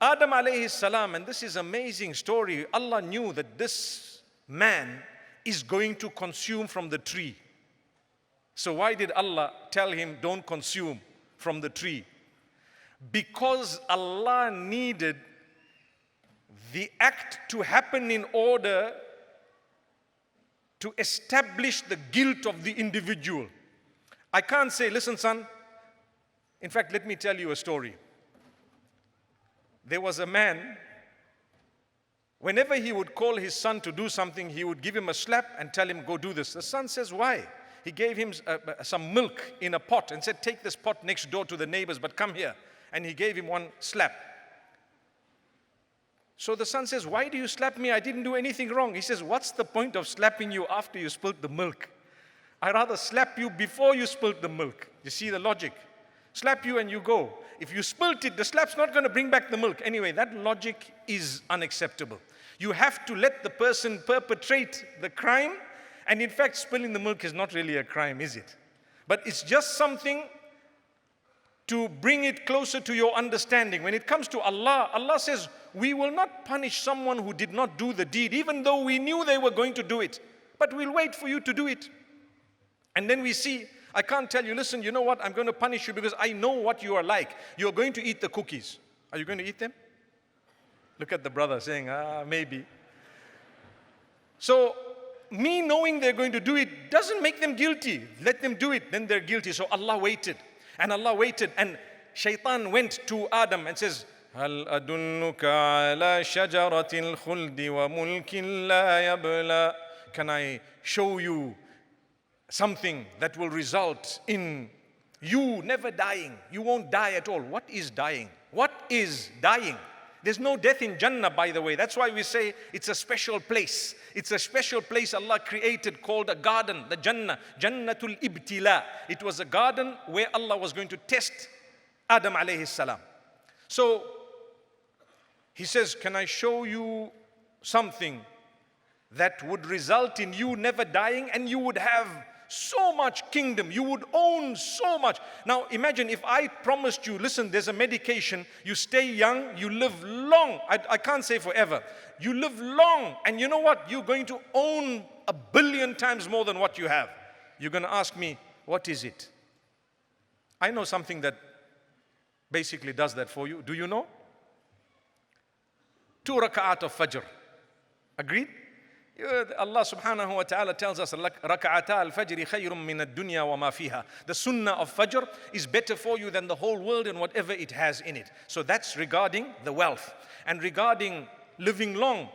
Adam alayhi salam, and this is amazing story, Allah knew that this man is going to consume from the tree. So why did Allah tell him, don't consume from the tree? Because Allah needed the act to happen in order to establish the guilt of the individual. I can't say, listen son, in fact, let me tell you a story. There was a man, whenever he would call his son to do something, he would give him a slap and tell him, go do this. The son says, why? He gave him some milk in a pot and said, take this pot next door to the neighbors, but come here. And he gave him one slap. So the son says, why do you slap me? I didn't do anything wrong. He says, what's the point of slapping you after you spilled the milk? I'd rather slap you before you spilled the milk. You see the logic? Slap you and you go. If you spilt it, the slap's not going to bring back the milk. Anyway, that logic is unacceptable. You have to let the person perpetrate the crime. And in fact, spilling the milk is not really a crime, is it? But it's just something to bring it closer to your understanding. When it comes to Allah, Allah says, we will not punish someone who did not do the deed, even though we knew they were going to do it. But we'll wait for you to do it. And then we see, I can't tell you, listen, you know what, I'm going to punish you because I know what you are like. You're going to eat the cookies. Are you going to eat them? Look at the brother saying, maybe. So, me knowing they're going to do it doesn't make them guilty. Let them do it, then they're guilty. So Allah waited. And Allah waited, and Shaitan went to Adam and says, هل أدلك على شجرة الخلد وملك لا يبلى. Can I show you something that will result in you never dying? You won't die at all. What is dying? What is dying? There's no death in Jannah, by the way. That's why we say it's a special place. It's a special place Allah created called a garden, the Jannah, Jannatul Ibtila. It was a garden where Allah was going to test Adam alayhi salam. So he says, can I show you something that would result in you never dying, and you would have so much kingdom, you would own so much. Now imagine if I promised you, listen, there's a medication, you stay young, you live long. I can't say forever. You live long, and you know what? You're going to own 1 billion times more than what you have. You're going to ask me, what is it? I know something that basically does that for you. Do you know? 2 raka'at of Fajr. Agreed? Allah subhanahu wa ta'ala tells us, raka'ata al-fajri khayrun min ad-dunya wa ma fiha. The sunnah of Fajr is better for you than the whole world and whatever it has in it. So that's regarding the wealth. And regarding living long,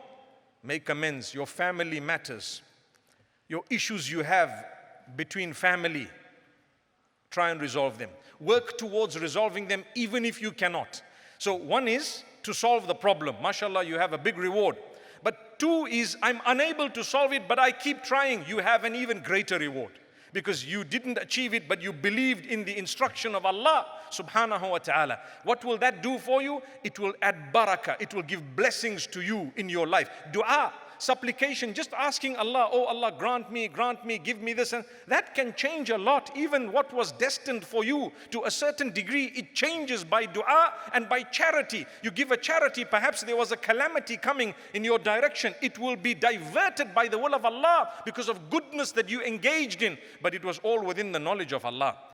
make amends. Your family matters. Your issues you have between family, try and resolve them. Work towards resolving them even if you cannot. So one is to solve the problem. MashaAllah, you have a big reward. But 2 is, I'm unable to solve it, but I keep trying. You have an even greater reward. Because you didn't achieve it, but you believed in the instruction of Allah subhanahu wa ta'ala. What will that do for you? It will add barakah. It will give blessings to you in your life. Dua, supplication, just asking Allah, oh Allah, grant me, give me this. And that can change a lot. Even what was destined for you to a certain degree, it changes by dua and by charity. You give a charity, perhaps there was a calamity coming in your direction. It will be diverted by the will of Allah because of goodness that you engaged in. But it was all within the knowledge of Allah.